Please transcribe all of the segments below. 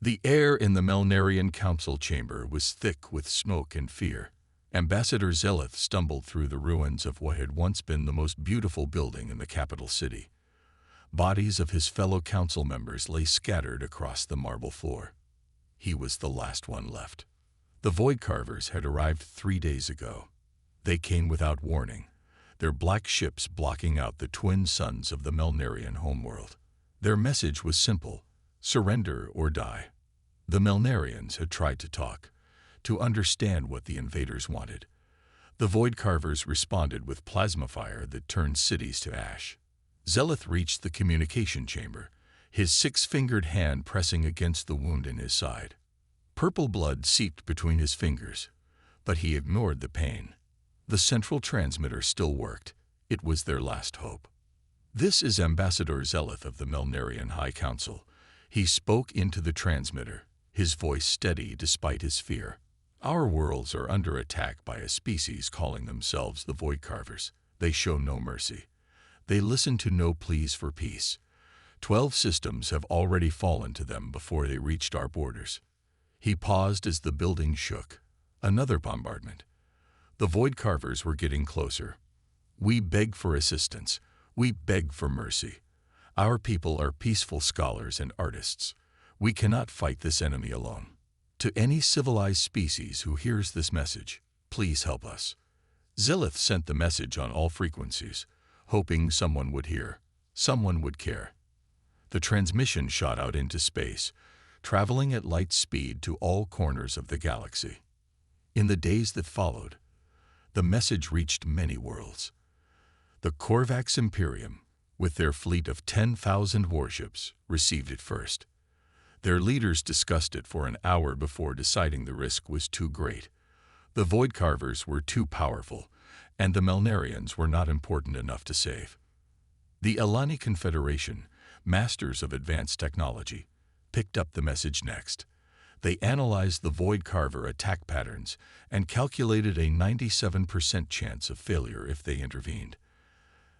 The air in the Malnarian council chamber was thick with smoke and fear. Ambassador Zeleth stumbled through the ruins of what had once been the most beautiful building in the capital city. Bodies of his fellow council members lay scattered across the marble floor. He was the last one left. The Void Carvers had arrived 3 days ago. They came without warning, their black ships blocking out the twin suns of the Malnarian homeworld. Their message was simple: surrender or die. The Malnarians had tried to talk, to understand what the invaders wanted. The Void Carvers responded with plasma fire that turned cities to ash. Zeleth reached the communication chamber, his six-fingered hand pressing against the wound in his side. Purple blood seeped between his fingers, but he ignored the pain. The central transmitter still worked. It was their last hope. "This is Ambassador Zeleth of the Malnarian High Council." He spoke into the transmitter, his voice steady despite his fear. "Our worlds are under attack by a species calling themselves the Void Carvers. They show no mercy. They listen to no pleas for peace. 12 systems have already fallen to them before they reached our borders." He paused as the building shook. Another bombardment. The Void Carvers were getting closer. "We beg for assistance. We beg for mercy. Our people are peaceful scholars and artists. We cannot fight this enemy alone. To any civilized species who hears this message, please help us." Zeleth sent the message on all frequencies, hoping someone would hear, someone would care. The transmission shot out into space, traveling at light speed to all corners of the galaxy. In the days that followed, the message reached many worlds. The Korvax Imperium, with their fleet of 10,000 warships, received it first. Their leaders discussed it for an hour before deciding the risk was too great. The Void Carvers were too powerful, and the Malnarians were not important enough to save. The Alani Confederation, masters of advanced technology, picked up the message next. They analyzed the Void Carver attack patterns and calculated a 97% chance of failure if they intervened.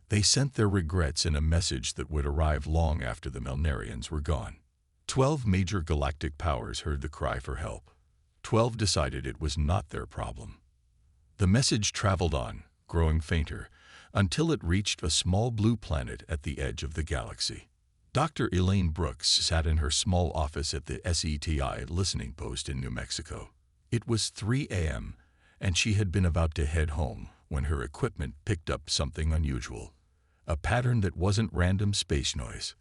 They sent their regrets in a message that would arrive long after the Malnarians were gone. 12 major galactic powers heard the cry for help. 12 decided it was not their problem. The message traveled on, growing fainter, until it reached a small blue planet at the edge of the galaxy. Dr. Elaine Brooks sat in her small office at the SETI listening post in New Mexico. It was 3 a.m., and she had been about to head home when her equipment picked up something unusual, a pattern that wasn't random space noise.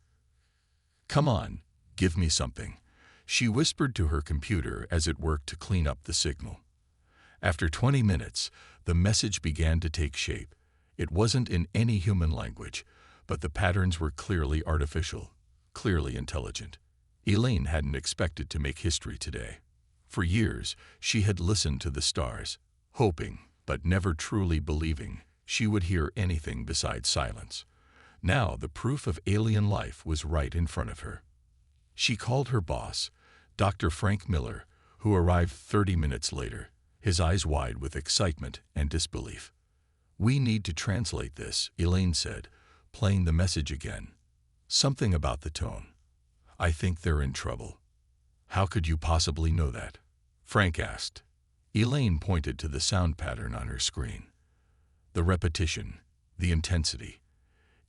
"Come on, give me something," she whispered to her computer as it worked to clean up the signal. After 20 minutes, the message began to take shape. It wasn't in any human language, but the patterns were clearly artificial, clearly intelligent. Elaine hadn't expected to make history today. For years, she had listened to the stars, hoping, but never truly believing, she would hear anything besides silence. Now the proof of alien life was right in front of her. She called her boss, Dr. Frank Miller, who arrived 30 minutes later, his eyes wide with excitement and disbelief. "We need to translate this," Elaine said, playing the message again. "Something about the tone. I think they're in trouble." "How could you possibly know that?" Frank asked. Elaine pointed to the sound pattern on her screen. "The repetition, the intensity.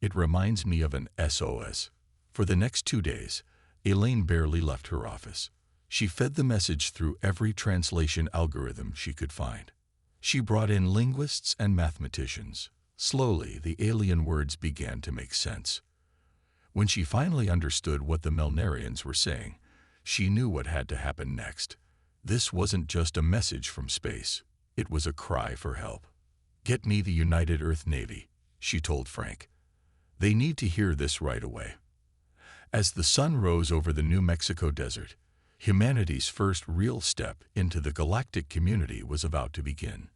It reminds me of an SOS." For the next 2 days, Elaine barely left her office. She fed the message through every translation algorithm she could find. She brought in linguists and mathematicians. Slowly, the alien words began to make sense. When she finally understood what the Malnarians were saying, she knew what had to happen next. This wasn't just a message from space. It was a cry for help. "Get me the United Earth Navy," she told Frank. "They need to hear this right away." As the sun rose over the New Mexico desert, humanity's first real step into the galactic community was about to begin.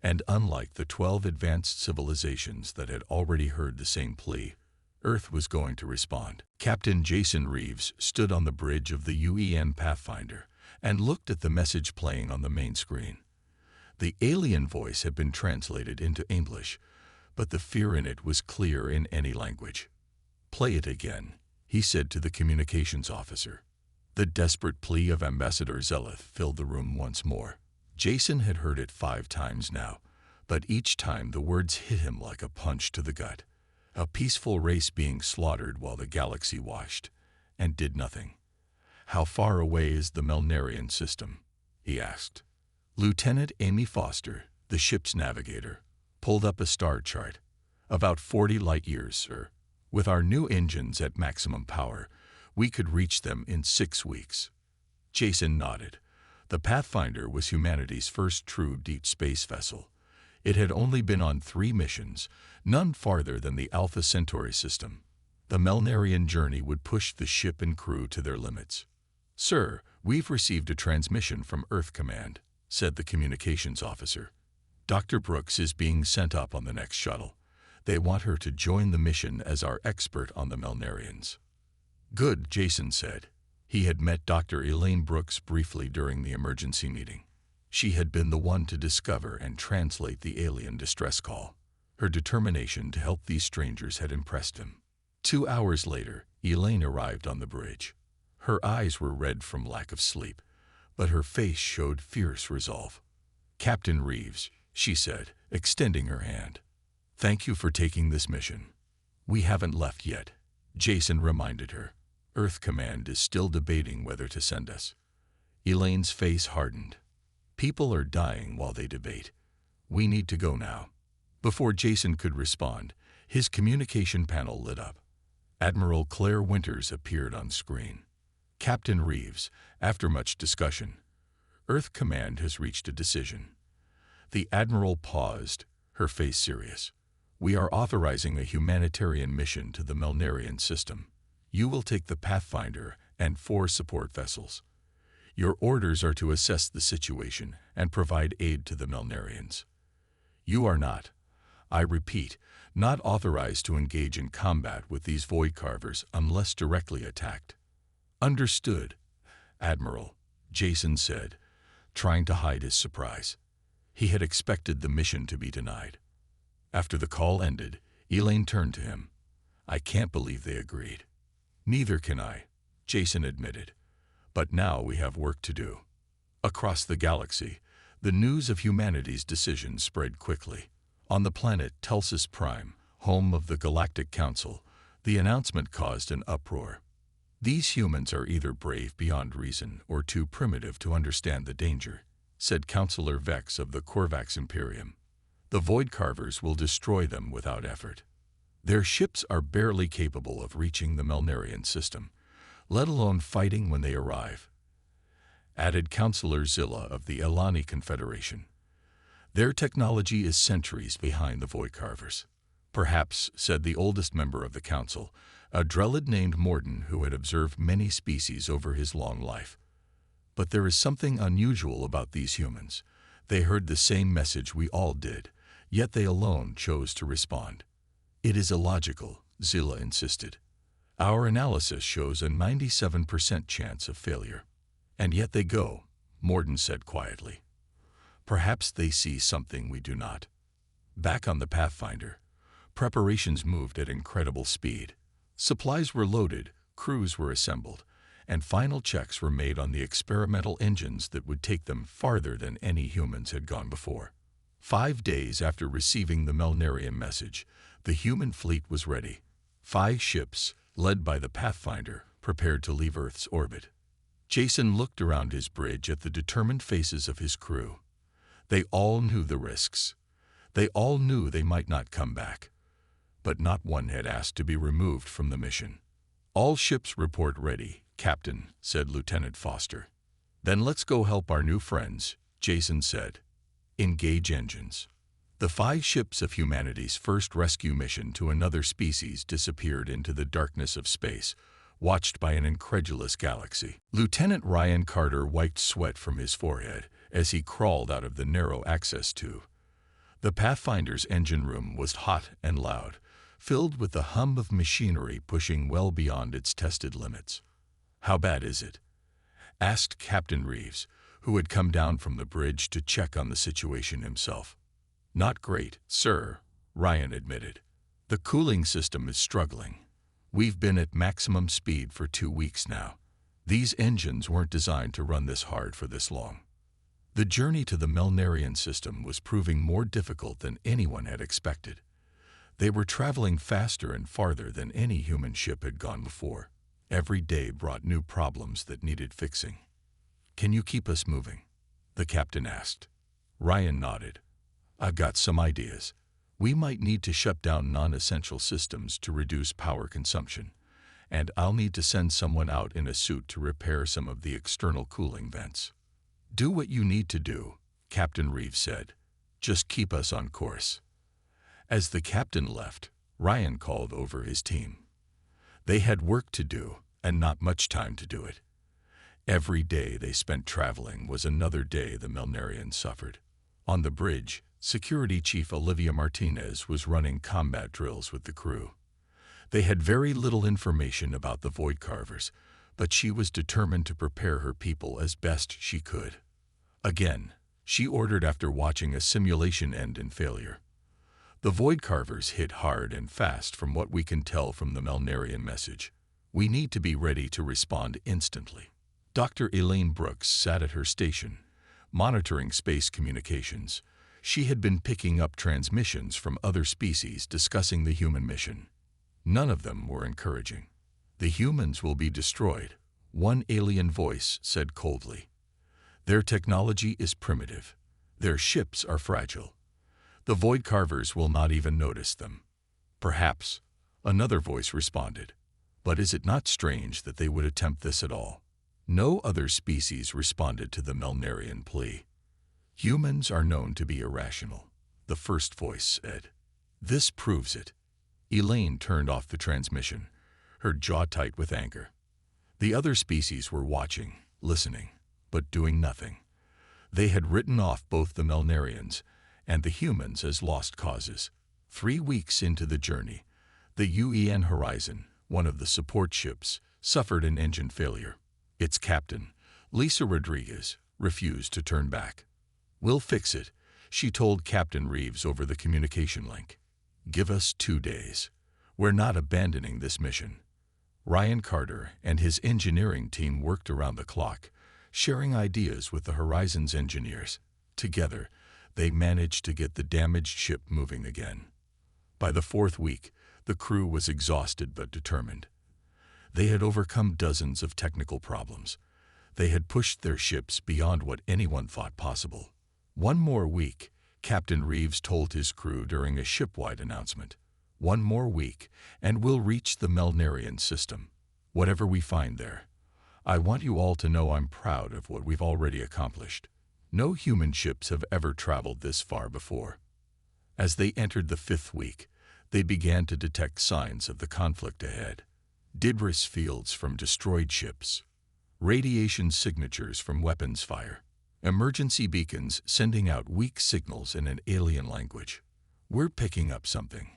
And unlike the 12 advanced civilizations that had already heard the same plea, Earth was going to respond. Captain Jason Reeves stood on the bridge of the UEN Pathfinder and looked at the message playing on the main screen. The alien voice had been translated into English, but the fear in it was clear in any language. "Play it again," he said to the communications officer. The desperate plea of Ambassador Zelith filled the room once more. Jason had heard it 5 times now, but each time the words hit him like a punch to the gut. A peaceful race being slaughtered while the galaxy watched and did nothing. "How far away is the Malnarian system?" he asked. Lieutenant Amy Foster, the ship's navigator, pulled up a star chart. "About 40 light-years, sir. With our new engines at maximum power, we could reach them in 6 weeks." Jason nodded. The Pathfinder was humanity's first true deep space vessel. It had only been on 3 missions, none farther than the Alpha Centauri system. The Malnarian journey would push the ship and crew to their limits. "Sir, we've received a transmission from Earth Command," said the communications officer. "Dr. Brooks is being sent up on the next shuttle. They want her to join the mission as our expert on the Malnarians." "Good," Jason said. He had met Dr. Elaine Brooks briefly during the emergency meeting. She had been the one to discover and translate the alien distress call. Her determination to help these strangers had impressed him. 2 hours later, Elaine arrived on the bridge. Her eyes were red from lack of sleep, but her face showed fierce resolve. "Captain Reeves," she said, extending her hand. "Thank you for taking this mission." "We haven't left yet," Jason reminded her. "Earth Command is still debating whether to send us." Elaine's face hardened. "People are dying while they debate. We need to go now." Before Jason could respond, his communication panel lit up. Admiral Claire Winters appeared on screen. "Captain Reeves, after much discussion, Earth Command has reached a decision." The Admiral paused, her face serious. "We are authorizing a humanitarian mission to the Malnarian system. You will take the Pathfinder and 4 support vessels. Your orders are to assess the situation and provide aid to the Malnarians. You are not, I repeat, not authorized to engage in combat with these void carvers unless directly attacked." "Understood, Admiral," Jason said, trying to hide his surprise. He had expected the mission to be denied. After the call ended, Elaine turned to him. "I can't believe they agreed." "Neither can I," Jason admitted. "But now we have work to do." Across the galaxy, the news of humanity's decision spread quickly. On the planet Telsis Prime, home of the Galactic Council, the announcement caused an uproar. "These humans are either brave beyond reason or too primitive to understand the danger," said Councillor Vex of the Korvax Imperium. "The Void Carvers will destroy them without effort. Their ships are barely capable of reaching the Malnarian system, let alone fighting when they arrive," added Councillor Zilla of the Elani Confederation. "Their technology is centuries behind the Void Carvers." "Perhaps," said the oldest member of the council, a Drellid named Morden who had observed many species over his long life. "But there is something unusual about these humans. They heard the same message we all did, yet they alone chose to respond." "It is illogical," Zilla insisted. "Our analysis shows a 97% chance of failure." "And yet they go," Morden said quietly. "Perhaps they see something we do not." Back on the Pathfinder, preparations moved at incredible speed. Supplies were loaded, crews were assembled, and final checks were made on the experimental engines that would take them farther than any humans had gone before. 5 days after receiving the Malnarian message, the human fleet was ready. 5 ships, led by the Pathfinder, prepared to leave Earth's orbit. Jason looked around his bridge at the determined faces of his crew. They all knew the risks. They all knew they might not come back. But not one had asked to be removed from the mission. "All ships report ready, Captain," said Lieutenant Foster. "Then let's go help our new friends," Jason said. "Engage engines." The 5 ships of humanity's first rescue mission to another species disappeared into the darkness of space, watched by an incredulous galaxy. Lieutenant Ryan Carter wiped sweat from his forehead as he crawled out of the narrow access tube. The Pathfinder's engine room was hot and loud, filled with the hum of machinery pushing well beyond its tested limits. "How bad is it?" asked Captain Reeves, who had come down from the bridge to check on the situation himself. "Not great, sir," Ryan admitted. "The cooling system is struggling. We've been at maximum speed for 2 weeks now. These engines weren't designed to run this hard for this long. The journey to the Malnarian system was proving more difficult than anyone had expected. They were traveling faster and farther than any human ship had gone before. Every day brought new problems that needed fixing. "Can you keep us moving?" the captain asked. Ryan nodded. "I've got some ideas. We might need to shut down non-essential systems to reduce power consumption, and I'll need to send someone out in a suit to repair some of the external cooling vents." "Do what you need to do," Captain Reeves said. "Just keep us on course." As the captain left, Ryan called over his team. They had work to do, and not much time to do it. Every day they spent traveling was another day the Malnarians suffered. On the bridge, Security Chief Olivia Martinez was running combat drills with the crew. They had very little information about the Void Carvers, but she was determined to prepare her people as best she could. Again, she ordered after watching a simulation end in failure. "The Void Carvers hit hard and fast from what we can tell from the Malnarian message. We need to be ready to respond instantly." Dr. Elaine Brooks sat at her station, monitoring space communications. She had been picking up transmissions from other species discussing the human mission. None of them were encouraging. "The humans will be destroyed," one alien voice said coldly. "Their technology is primitive. Their ships are fragile. The Void Carvers will not even notice them." "Perhaps," another voice responded. "But is it not strange that they would attempt this at all?" No other species responded to the Malnarian plea. "Humans are known to be irrational," the first voice said. "This proves it." Elaine turned off the transmission, her jaw tight with anger. The other species were watching, listening, but doing nothing. They had written off both the Malnarians and the humans as lost causes. 3 weeks into the journey, the UEN Horizon, one of the support ships, suffered an engine failure. Its captain, Lisa Rodriguez, refused to turn back. "We'll fix it," she told Captain Reeves over the communication link. "Give us 2 days. We're not abandoning this mission." Ryan Carter and his engineering team worked around the clock, sharing ideas with the Horizon's engineers. Together, they managed to get the damaged ship moving again. By the 4th week, the crew was exhausted but determined. They had overcome dozens of technical problems. They had pushed their ships beyond what anyone thought possible. "One more week," Captain Reeves told his crew during a ship-wide announcement. "One more week, and we'll reach the Malnarian system. Whatever we find there. I want you all to know I'm proud of what we've already accomplished. No human ships have ever traveled this far before." As they entered the 5th week, they began to detect signs of the conflict ahead. Debris fields from destroyed ships, radiation signatures from weapons fire, emergency beacons sending out weak signals in an alien language. "We're picking up something,"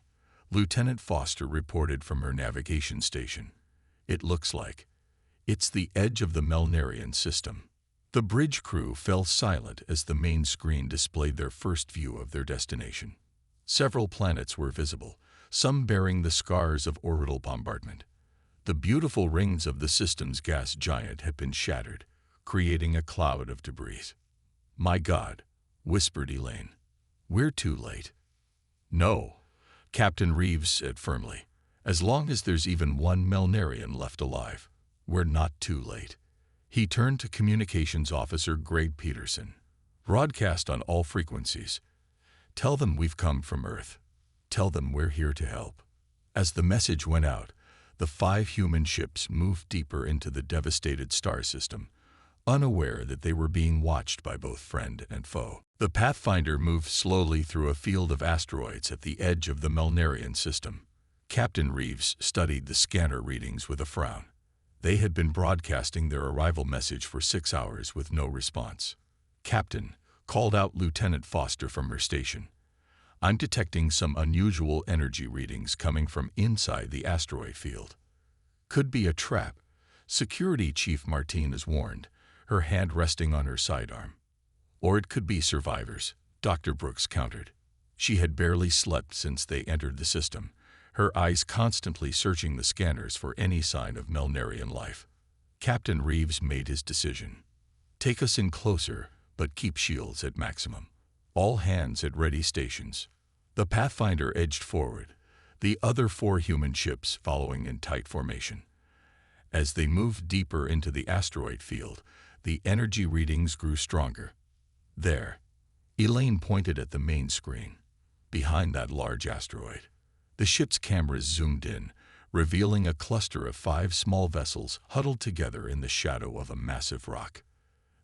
Lieutenant Foster reported from her navigation station. "It looks like it's the edge of the Malnarian system." The bridge crew fell silent as the main screen displayed their first view of their destination. Several planets were visible, some bearing the scars of orbital bombardment. The beautiful rings of the system's gas giant had been shattered, creating a cloud of debris. "My God," whispered Elaine. "We're too late." "No," Captain Reeves said firmly. "As long as there's even one Malnarian left alive, we're not too late." He turned to Communications Officer Greg Peterson. "Broadcast on all frequencies. Tell them we've come from Earth. Tell them we're here to help." As the message went out, the 5 human ships moved deeper into the devastated star system, unaware that they were being watched by both friend and foe. The Pathfinder moved slowly through a field of asteroids at the edge of the Malnarian system. Captain Reeves studied the scanner readings with a frown. They had been broadcasting their arrival message for 6 hours with no response. "Captain," called out Lieutenant Foster from her station, "I'm detecting some unusual energy readings coming from inside the asteroid field." "Could be a trap," Security Chief Martinez warned, her hand resting on her sidearm. "Or it could be survivors," Dr. Brooks countered. She had barely slept since they entered the system, her eyes constantly searching the scanners for any sign of Malnarian life. Captain Reeves made his decision. Take us in closer, but keep shields at maximum. All hands at ready stations. The Pathfinder edged forward, the other 4 human ships following in tight formation. As they moved deeper into the asteroid field, the energy readings grew stronger. There, Elaine pointed at the main screen. Behind that large asteroid, the ship's cameras zoomed in, revealing a cluster of 5 small vessels huddled together in the shadow of a massive rock.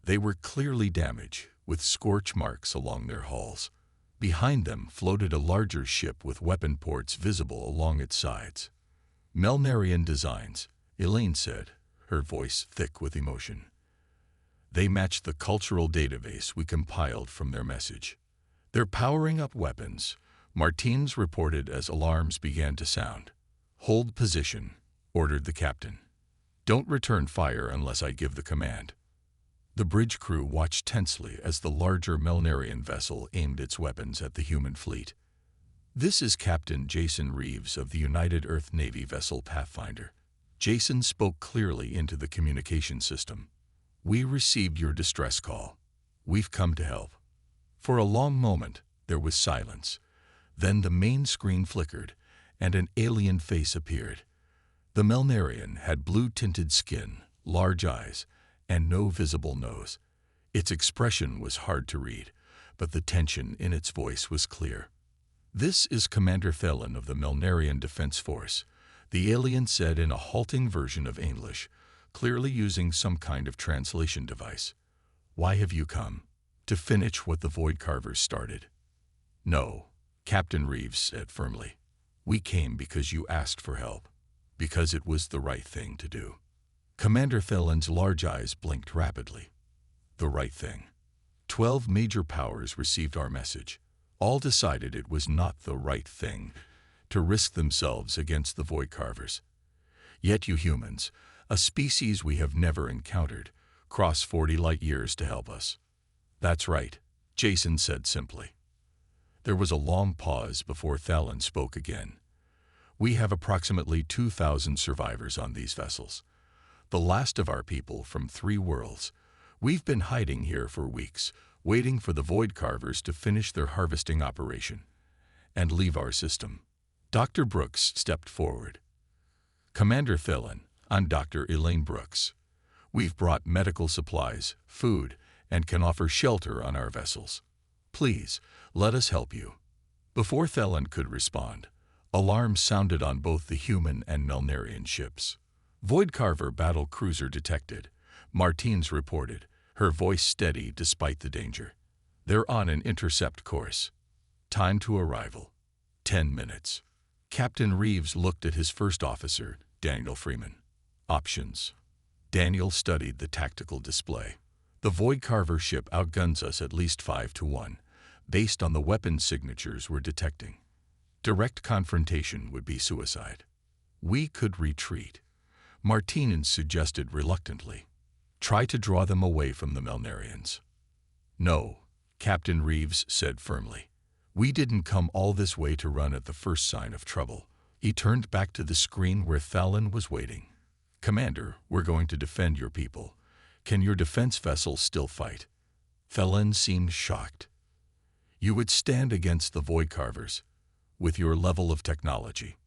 They were clearly damaged, with scorch marks along their hulls. Behind them floated a larger ship with weapon ports visible along its sides. Malnarian designs, Elaine said, her voice thick with emotion. They matched the cultural database we compiled from their message. They're powering up weapons, Martins reported as alarms began to sound. Hold position, ordered the captain. Don't return fire unless I give the command. The bridge crew watched tensely as the larger Malnarian vessel aimed its weapons at the human fleet. This is Captain Jason Reeves of the United Earth Navy vessel Pathfinder. Jason spoke clearly into the communication system. We received your distress call. We've come to help. For a long moment, there was silence. Then the main screen flickered, and an alien face appeared. The Malnarian had blue-tinted skin, large eyes, and no visible nose. Its expression was hard to read, but the tension in its voice was clear. This is Commander Thelen of the Malnarian Defense Force, the alien said in a halting version of English, clearly using some kind of translation device. Why have you come? To finish what the Void Carvers started. No, Captain Reeves said firmly. We came because you asked for help, because it was the right thing to do. Commander Thelen's large eyes blinked rapidly. The right thing. 12 major powers received our message. All decided it was not the right thing to risk themselves against the Void Carvers. Yet you humans, a species we have never encountered, cross 40 light years to help us. That's right, Jason said simply. There was a long pause before Thelen spoke again. We have approximately 2,000 survivors on these vessels. The last of our people from 3 worlds. We've been hiding here for weeks, waiting for the Void Carvers to finish their harvesting operation and leave our system. Dr. Brooks stepped forward. Commander Thelen, I'm Dr. Elaine Brooks. We've brought medical supplies, food, and can offer shelter on our vessels. Please, let us help you. Before Thelen could respond, alarms sounded on both the human and Malnarian ships. Void Carver battle cruiser detected, Martins reported, her voice steady despite the danger. They're on an intercept course. Time to arrival. 10 minutes. Captain Reeves looked at his first officer, Daniel Freeman. Options. Daniel studied the tactical display. The Void Carver ship outguns us at least 5-1, based on the weapon signatures we're detecting. Direct confrontation would be suicide. We could retreat. Martinez suggested reluctantly. Try to draw them away from the Malnarians. No, Captain Reeves said firmly. We didn't come all this way to run at the first sign of trouble. He turned back to the screen where Thelen was waiting. Commander, we're going to defend your people. Can your defense vessels still fight? Thelen seemed shocked. You would stand against the Void Carvers, with your level of technology.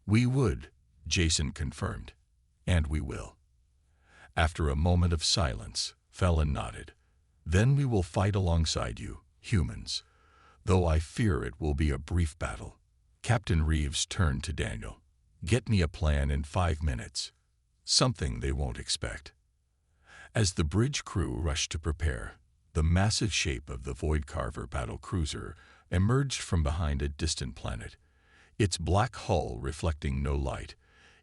We would, Jason confirmed, and we will. After a moment of silence, Thelen nodded. Then we will fight alongside you, humans, though I fear it will be a brief battle. Captain Reeves turned to Daniel. Get me a plan in 5 minutes. Something they won't expect. As the bridge crew rushed to prepare, the massive shape of the Void Carver battle cruiser emerged from behind a distant planet, its black hull reflecting no light,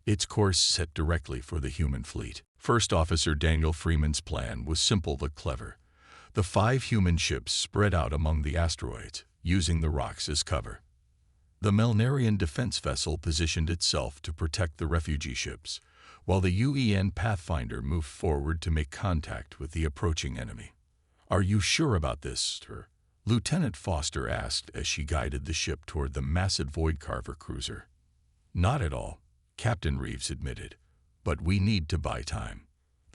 its course set directly for the human fleet. First Officer Daniel Freeman's plan was simple but clever. The 5 human ships spread out among the asteroids, using the rocks as cover. The Malnarian defense vessel positioned itself to protect the refugee ships, while the UEN Pathfinder moved forward to make contact with the approaching enemy. Are you sure about this, sir? Lieutenant Foster asked as she guided the ship toward the massive Void Carver cruiser. Not at all, Captain Reeves admitted, but we need to buy time.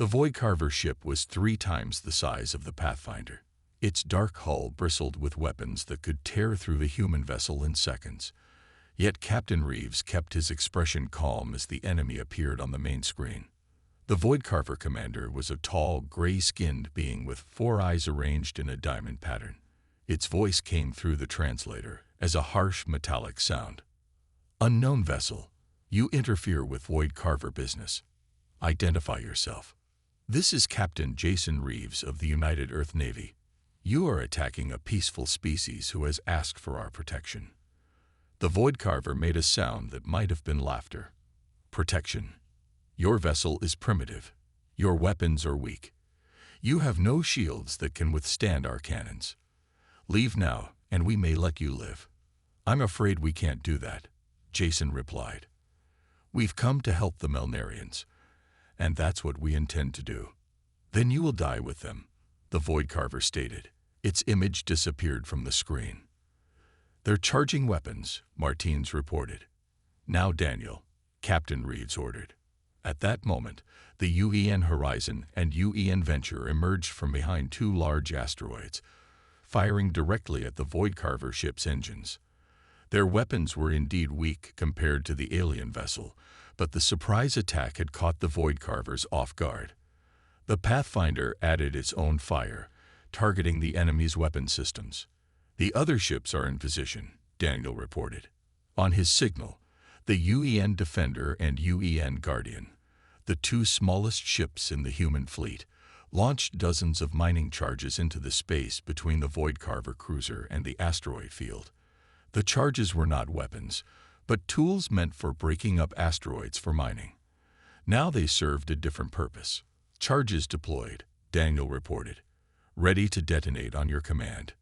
The Voidcarver ship was 3 times the size of the Pathfinder. Its dark hull bristled with weapons that could tear through the human vessel in seconds. Yet Captain Reeves kept his expression calm as the enemy appeared on the main screen. The Voidcarver commander was a tall, gray-skinned being with 4 eyes arranged in a diamond pattern. Its voice came through the translator as a harsh, metallic sound. "Unknown vessel, you interfere with Voidcarver business. Identify yourself." "This is Captain Jason Reeves of the United Earth Navy. You are attacking a peaceful species who has asked for our protection." The Voidcarver made a sound that might have been laughter. "Protection. Your vessel is primitive. Your weapons are weak. You have no shields that can withstand our cannons. Leave now, and we may let you live." "I'm afraid we can't do that," Jason replied. "We've come to help the Malnarians, and that's what we intend to do." "Then you will die with them," the Voidcarver stated. Its image disappeared from the screen. "They're charging weapons," Martins reported. "Now, Daniel," Captain Reeves ordered. At that moment, the UEN Horizon and UEN Venture emerged from behind 2 large asteroids, firing directly at the Voidcarver ship's engines. Their weapons were indeed weak compared to the alien vessel, but the surprise attack had caught the Voidcarvers off guard. The Pathfinder added its own fire, targeting the enemy's weapon systems. "The other ships are in position," Daniel reported. On his signal, the UEN Defender and UEN Guardian, the 2 smallest ships in the human fleet, launched dozens of mining charges into the space between the Voidcarver cruiser and the asteroid field. The charges were not weapons, but tools meant for breaking up asteroids for mining. Now they served a different purpose. "Charges deployed," Daniel reported. "Ready to detonate on your command."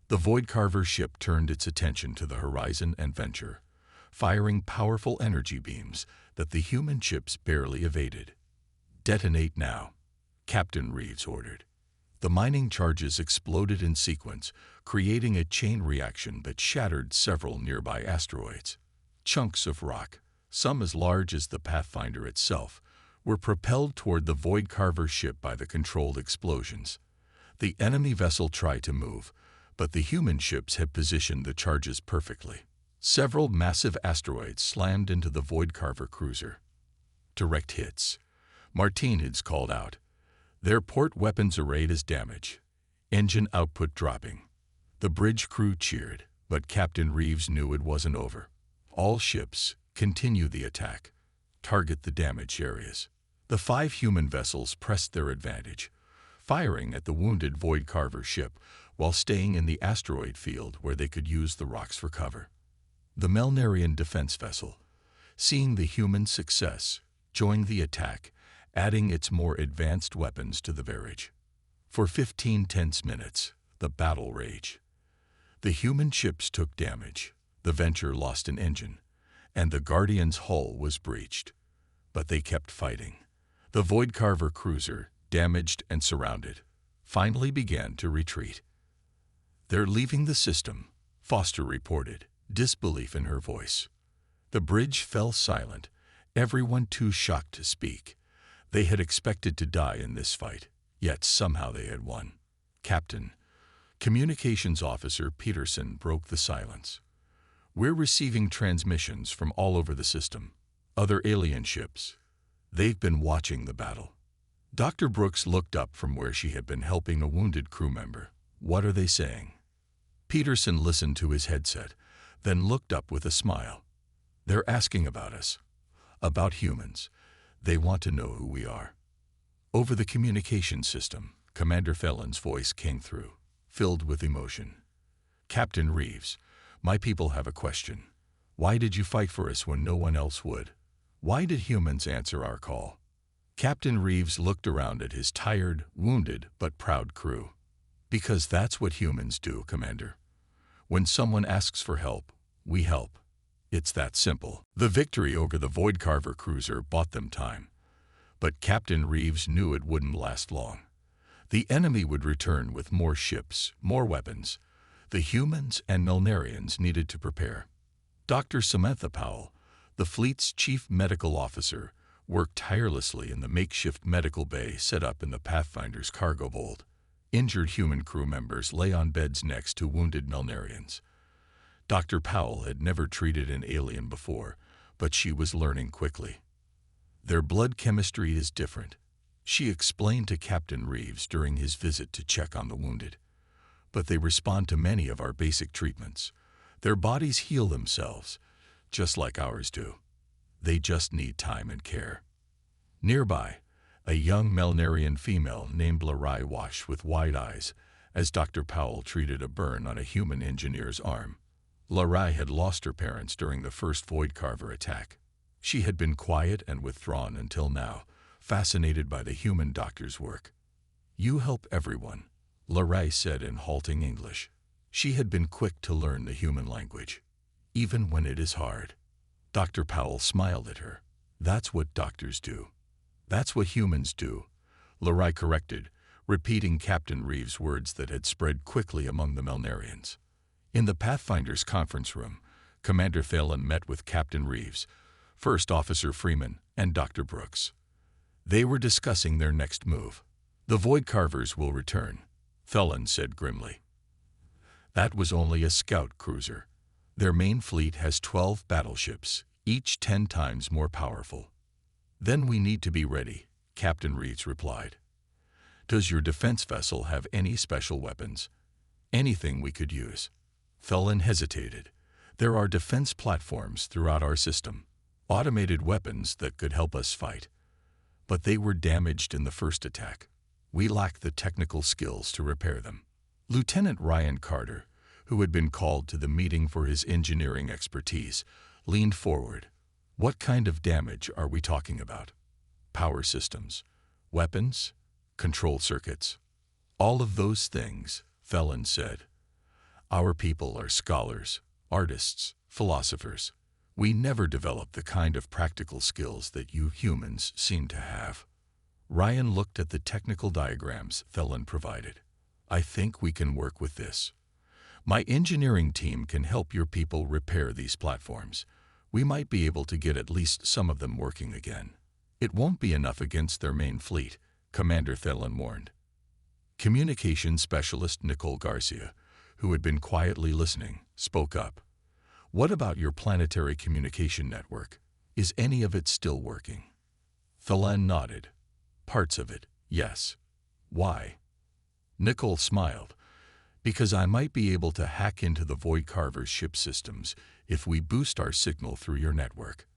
The Voidcarver ship turned its attention to the Horizon and Venture, firing powerful energy beams that the human ships barely evaded. "Detonate now," Captain Reeves ordered. The mining charges exploded in sequence, creating a chain reaction that shattered several nearby asteroids. Chunks of rock, some as large as the Pathfinder itself, were propelled toward the Voidcarver ship by the controlled explosions. The enemy vessel tried to move, but the human ships had positioned the charges perfectly. Several massive asteroids slammed into the Voidcarver cruiser. "Direct hits," Martinez called out. "Their port weapons array is damaged. Engine output dropping." The bridge crew cheered, but Captain Reeves knew it wasn't over. "All ships, continue the attack. Target the damaged areas." The 5 human vessels pressed their advantage, firing at the wounded Voidcarver ship while staying in the asteroid field where they could use the rocks for cover. The Malnarian defense vessel, seeing the human success, joined the attack, adding its more advanced weapons to the barrage. For 15 tense minutes, the battle raged. The human ships took damage, the Venture lost an engine, and the Guardian's hull was breached. But they kept fighting. The Voidcarver cruiser, damaged and surrounded, finally began to retreat. "They're leaving the system," Foster reported, disbelief in her voice. The bridge fell silent, everyone too shocked to speak. They had expected to die in this fight, yet somehow they had won. "Captain," Communications Officer Peterson broke the silence. "We're receiving transmissions from all over the system. Other alien ships. They've been watching the battle." Dr. Brooks looked up from where she had been helping a wounded crew member. "What are they saying?" Peterson listened to his headset, then looked up with a smile. "They're asking about us. About humans. They want to know who we are." Over the communication system, Commander Felon's voice came through, filled with emotion. "Captain Reeves, my people have a question. Why did you fight for us when no one else would? Why did humans answer our call?" Captain Reeves looked around at his tired, wounded, but proud crew. "Because that's what humans do, Commander. When someone asks for help, we help. It's that simple." The victory over the Voidcarver cruiser bought them time. But Captain Reeves knew it wouldn't last long. The enemy would return with more ships, more weapons. The humans and Malnarians needed to prepare. Dr. Samantha Powell, the fleet's chief medical officer, worked tirelessly in the makeshift medical bay set up in the Pathfinder's cargo hold. Injured human crew members lay on beds next to wounded Malnarians. Dr. Powell had never treated an alien before, but she was learning quickly. Their blood chemistry is different, she explained to Captain Reeves during his visit to check on the wounded. But they respond to many of our basic treatments. Their bodies heal themselves, just like ours do. They just need time and care. Nearby, a young Malnarian female named Larai watched with wide eyes as Dr. Powell treated a burn on a human engineer's arm. Larai had lost her parents during the first Void Carver attack. She had been quiet and withdrawn until now, fascinated by the human doctor's work. "You help everyone," Larai said in halting English. She had been quick to learn the human language, even when it is hard. Dr. Powell smiled at her. "That's what doctors do. That's what humans do," Larai corrected, repeating Captain Reeves' words that had spread quickly among the Malnarians. In the Pathfinder's conference room, Commander Thalen met with Captain Reeves, First Officer Freeman, and Dr. Brooks. They were discussing their next move. "The Void Carvers will return," Thalen said grimly. "That was only a scout cruiser. Their main fleet has 12 battleships, each 10 times more powerful." "Then we need to be ready," Captain Reeves replied. "Does your defense vessel have any special weapons? Anything we could use?" Thalen hesitated. "There are defense platforms throughout our system, automated weapons that could help us fight. But they were damaged in the first attack. We lack the technical skills to repair them." Lieutenant Ryan Carter, who had been called to the meeting for his engineering expertise, leaned forward. "What kind of damage are we talking about? Power systems, weapons, control circuits?" "All of those things," Thalen said. "Our people are scholars, artists, philosophers. We never develop the kind of practical skills that you humans seem to have." Ryan looked at the technical diagrams Thelen provided. "I think we can work with this. My engineering team can help your people repair these platforms. We might be able to get at least some of them working again." "It won't be enough against their main fleet," Commander Thelen warned. Communications specialist Nicole Garcia, who had been quietly listening, spoke up. "What about your planetary communication network? Is any of it still working?" Thelen nodded. "Parts of it, yes." "Why?" Nicole smiled. "Because I might be able to hack into the Void Carver's ship systems if we boost our signal through your network.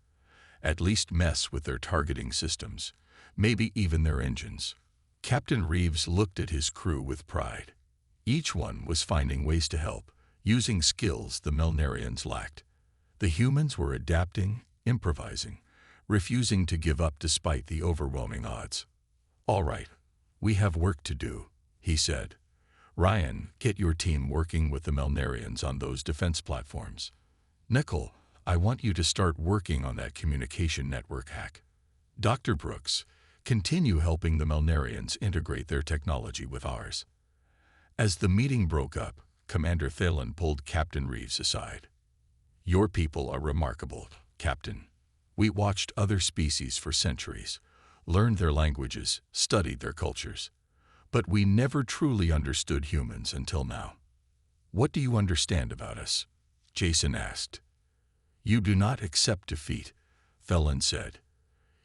At least mess with their targeting systems, maybe even their engines." Captain Reeves looked at his crew with pride. Each one was finding ways to help, using skills the Malnarians lacked. The humans were adapting, improvising, refusing to give up despite the overwhelming odds. "All right, we have work to do," he said. "Ryan, get your team working with the Malnarians on those defense platforms. Nicole, I want you to start working on that communication network hack. Dr. Brooks, continue helping the Malnarians integrate their technology with ours." As the meeting broke up, Commander Thalen pulled Captain Reeves aside. "Your people are remarkable, Captain. We watched other species for centuries, learned their languages, studied their cultures. But we never truly understood humans until now." "What do you understand about us?" Jason asked. "You do not accept defeat," Thelen said.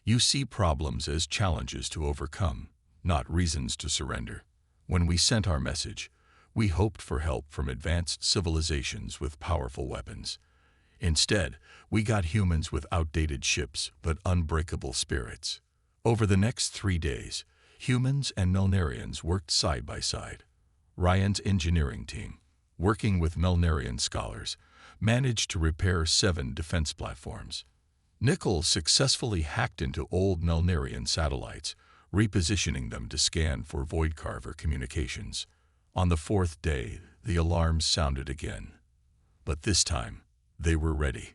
"You see problems as challenges to overcome, not reasons to surrender. When we sent our message, we hoped for help from advanced civilizations with powerful weapons. Instead, we got humans with outdated ships but unbreakable spirits. Over the next 3 days, humans and Malnarians worked side by side. Ryan's engineering team, working with Malnarian scholars, managed to repair 7 defense platforms. Nicole successfully hacked into old Malnarian satellites, repositioning them to scan for Void Carver communications. On the 4th day, the alarms sounded again. But this time, they were ready.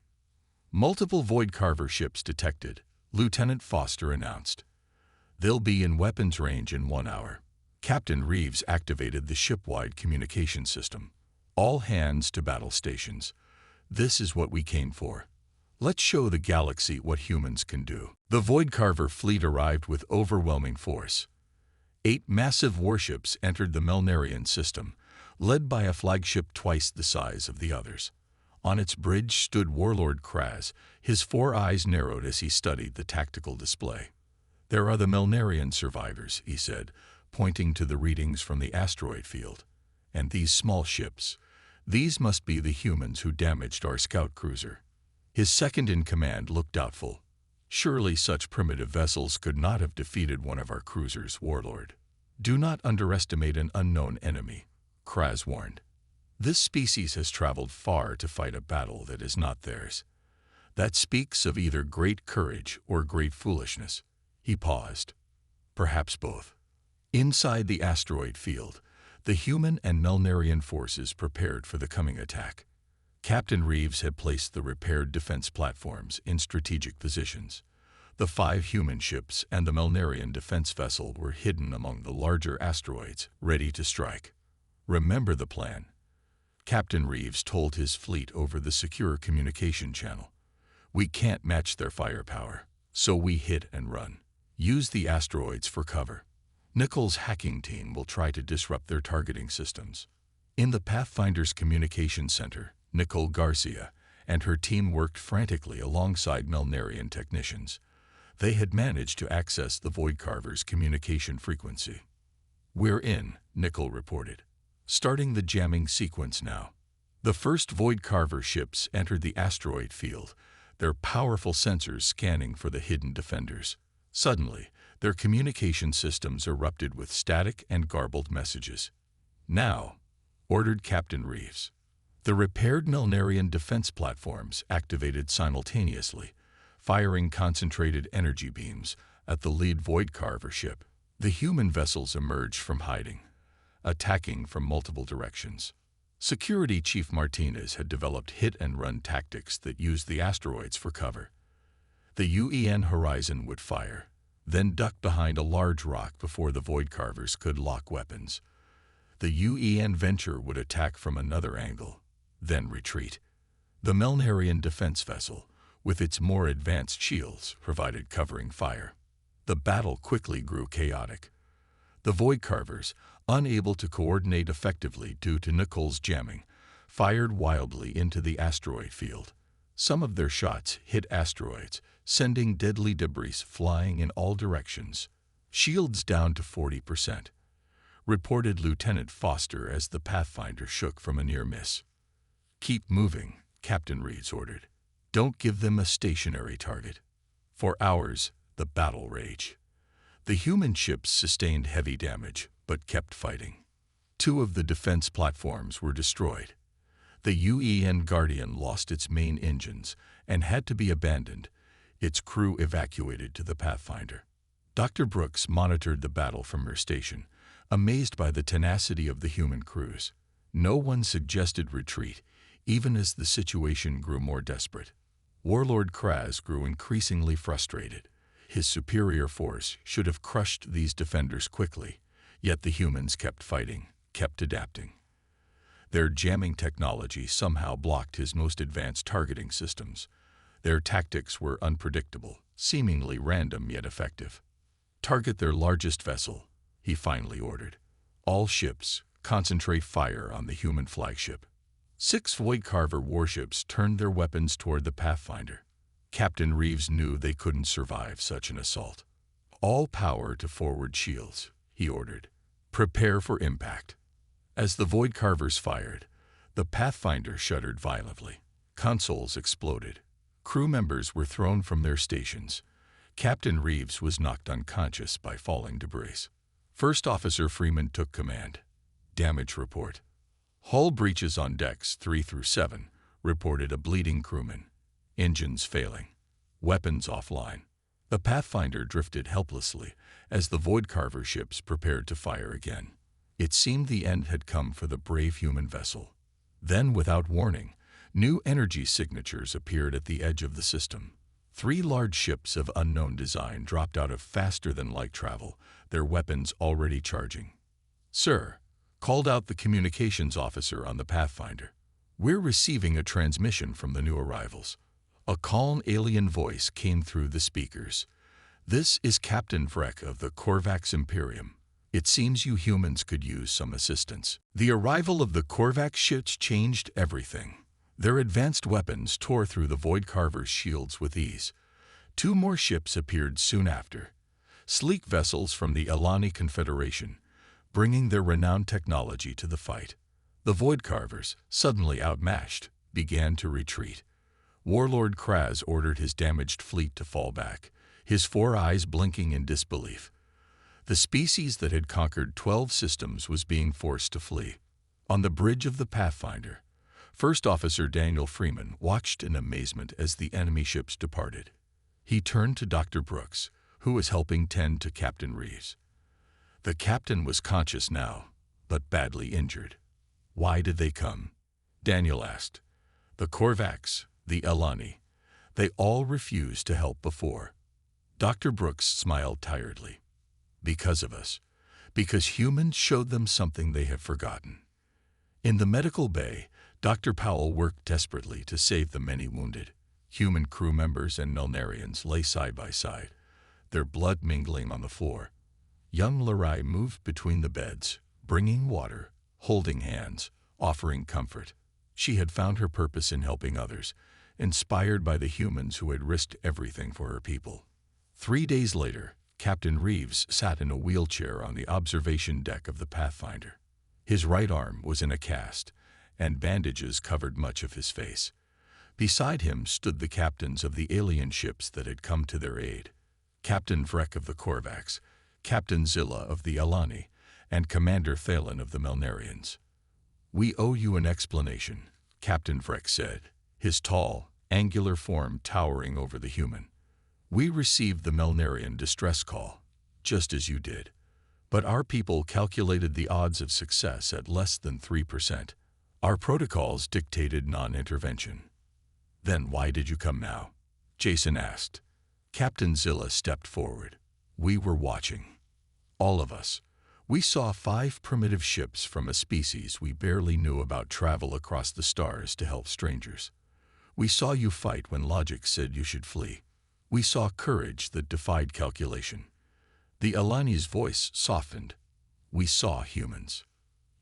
"Multiple Void Carver ships detected," Lieutenant Foster announced. "They'll be in weapons range in 1 hour." Captain Reeves activated the ship-wide communication system. "All hands to battle stations. This is what we came for. Let's show the galaxy what humans can do. The Voidcarver fleet arrived with overwhelming force. 8 massive warships entered the Malnarian system, led by a flagship twice the size of the others. On its bridge stood Warlord Kraz, his 4 eyes narrowed as he studied the tactical display. "There are the Malnarian survivors," he said, pointing to the readings from the asteroid field. "And these small ships, these must be the humans who damaged our scout cruiser." His second-in-command looked doubtful. "Surely such primitive vessels could not have defeated one of our cruisers, Warlord." "Do not underestimate an unknown enemy," Kraz warned. "This species has traveled far to fight a battle that is not theirs. That speaks of either great courage or great foolishness." He paused. "Perhaps both." Inside the asteroid field, the human and Malnarian forces prepared for the coming attack. Captain Reeves had placed the repaired defense platforms in strategic positions. The 5 human ships and the Malnarian defense vessel were hidden among the larger asteroids, ready to strike. "Remember the plan," Captain Reeves told his fleet over the secure communication channel. "We can't match their firepower, so we hit and run. Use the asteroids for cover. Nichols' hacking team will try to disrupt their targeting systems." In the Pathfinder's communication center, Nicole Garcia and her team worked frantically alongside Malnarian technicians. They had managed to access the Voidcarver's communication frequency. "We're in," Nicole reported. "Starting the jamming sequence now." The first Voidcarver ships entered the asteroid field, their powerful sensors scanning for the hidden defenders. Suddenly, their communication systems erupted with static and garbled messages. "Now," ordered Captain Reeves. The repaired Malnarian defense platforms activated simultaneously, firing concentrated energy beams at the lead Voidcarver ship. The human vessels emerged from hiding, attacking from multiple directions. Security Chief Martinez had developed hit-and-run tactics that used the asteroids for cover. The UEN Horizon would fire, then duck behind a large rock before the Voidcarvers could lock weapons. The UEN Venture would attack from another angle, then retreat. The Malnarian defense vessel, with its more advanced shields, provided covering fire. The battle quickly grew chaotic. The Voidcarvers, unable to coordinate effectively due to Nichols' jamming, fired wildly into the asteroid field. Some of their shots hit asteroids, sending deadly debris flying in all directions. "Shields down to 40%, reported Lieutenant Foster as the Pathfinder shook from a near miss. "Keep moving," Captain Reeves ordered. "Don't give them a stationary target." For hours, the battle raged. The human ships sustained heavy damage, but kept fighting. 2 of the defense platforms were destroyed. The UEN Guardian lost its main engines and had to be abandoned, its crew evacuated to the Pathfinder. Dr. Brooks monitored the battle from her station, amazed by the tenacity of the human crews. No one suggested retreat, even as the situation grew more desperate. Warlord Kraz grew increasingly frustrated. His superior force should have crushed these defenders quickly, yet the humans kept fighting, kept adapting. Their jamming technology somehow blocked his most advanced targeting systems. Their tactics were unpredictable, seemingly random yet effective. "Target their largest vessel," he finally ordered. "All ships, concentrate fire on the human flagship." 6 Voidcarver warships turned their weapons toward the Pathfinder. Captain Reeves knew they couldn't survive such an assault. "All power to forward shields," he ordered. "Prepare for impact." As the Voidcarvers fired, the Pathfinder shuddered violently. Consoles exploded. Crew members were thrown from their stations. Captain Reeves was knocked unconscious by falling debris. First Officer Freeman took command. "Damage report." "Hull breaches on decks 3 through 7, reported a bleeding crewman. "Engines failing. Weapons offline." The Pathfinder drifted helplessly as the Voidcarver ships prepared to fire again. It seemed the end had come for the brave human vessel. Then, without warning, new energy signatures appeared at the edge of the system. 3 large ships of unknown design dropped out of faster-than-light travel, their weapons already charging. "Sir," called out the communications officer on the Pathfinder, "we're receiving a transmission from the new arrivals. A calm alien voice came through the speakers. "This is Captain Vrek of the Korvax Imperium. It seems you humans could use some assistance." The arrival of the Korvax ships changed everything. Their advanced weapons tore through the Void Carver's shields with ease. 2 more ships appeared soon after, sleek vessels from the Alani Confederation, bringing their renowned technology to the fight. The Void Carvers, suddenly outmatched, began to retreat. Warlord Kraz ordered his damaged fleet to fall back, his 4 eyes blinking in disbelief. The species that had conquered 12 systems was being forced to flee. On the bridge of the Pathfinder, First Officer Daniel Freeman watched in amazement as the enemy ships departed. He turned to Dr. Brooks, who was helping tend to Captain Reeves. The captain was conscious now, but badly injured. "Why did they come?" Daniel asked. "The Korvax, the Alani, they all refused to help before." Dr. Brooks smiled tiredly. "Because of us. Because humans showed them something they have forgotten." In the medical bay, Dr. Powell worked desperately to save the many wounded. Human crew members and Malnarians lay side by side, their blood mingling on the floor. Young Larai moved between the beds, bringing water, holding hands, offering comfort. She had found her purpose in helping others, inspired by the humans who had risked everything for her people. 3 days later, Captain Reeves sat in a wheelchair on the observation deck of the Pathfinder. His right arm was in a cast, and bandages covered much of his face. Beside him stood the captains of the alien ships that had come to their aid. Captain Vrek of the Korvax, Captain Zilla of the Alani, and Commander Thalen of the Malnarians. "We owe you an explanation," Captain Vrek said, his tall, angular form towering over the human. "We received the Malnarian distress call, just as you did. But our people calculated the odds of success at less than 3%. Our protocols dictated non-intervention." "Then why did you come now?" Jason asked. Captain Zilla stepped forward. "We were watching. All of us. We saw 5 primitive ships from a species we barely knew about travel across the stars to help strangers. We saw you fight when logic said you should flee. We saw courage that defied calculation." The Alani's voice softened. "We saw humans.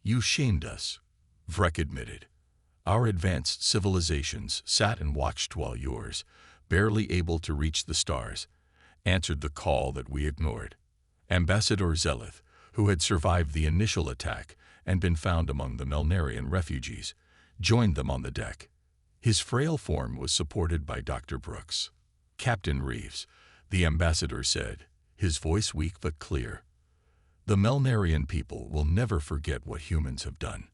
You shamed us," Vrek admitted. "Our advanced civilizations sat and watched while yours, barely able to reach the stars, answered the call that we ignored." Ambassador Zelith, who had survived the initial attack and been found among the Malnarian refugees, joined them on the deck. His frail form was supported by Dr. Brooks. "Captain Reeves," the ambassador said, his voice weak but clear, "the Malnarian people will never forget what humans have done.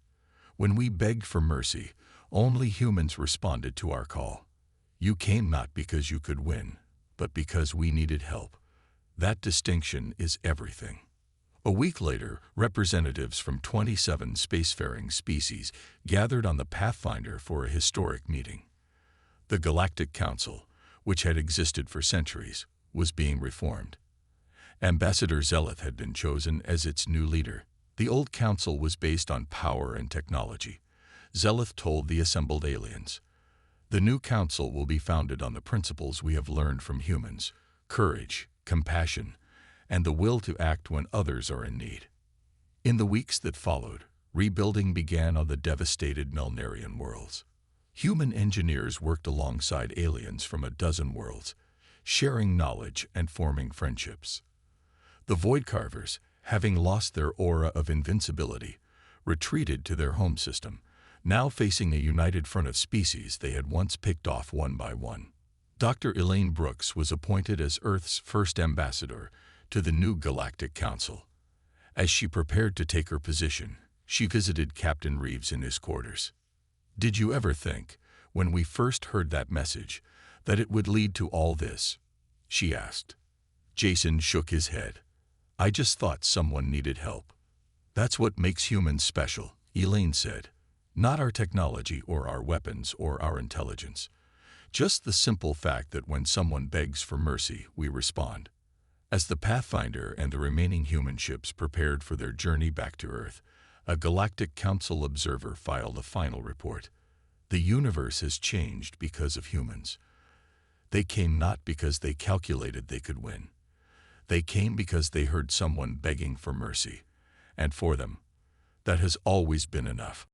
When we begged for mercy, only humans responded to our call. You came not because you could win, but because we needed help. That distinction is everything." A week later, representatives from 27 spacefaring species gathered on the Pathfinder for a historic meeting. The Galactic Council, which had existed for centuries, was being reformed. Ambassador Zelith had been chosen as its new leader. The old council was based on power and technology, Zelith told the assembled aliens. "The new council will be founded on the principles we have learned from humans: courage, compassion, and the will to act when others are in need." In the weeks that followed, rebuilding began on the devastated Malnarian worlds. Human engineers worked alongside aliens from a dozen worlds, sharing knowledge and forming friendships. The Void Carvers, having lost their aura of invincibility, retreated to their home system, now facing a united front of species they had once picked off one by one. Dr. Elaine Brooks was appointed as Earth's first ambassador to the new Galactic Council. As she prepared to take her position, she visited Captain Reeves in his quarters. "Did you ever think, when we first heard that message, that it would lead to all this?" she asked. Jason shook his head. "I just thought someone needed help." "That's what makes humans special," Elaine said. "Not our technology or our weapons or our intelligence. Just the simple fact that when someone begs for mercy, we respond." As the Pathfinder and the remaining human ships prepared for their journey back to Earth, a Galactic Council observer filed a final report. "The universe has changed because of humans. They came not because they calculated they could win. They came because they heard someone begging for mercy, and for them, that has always been enough.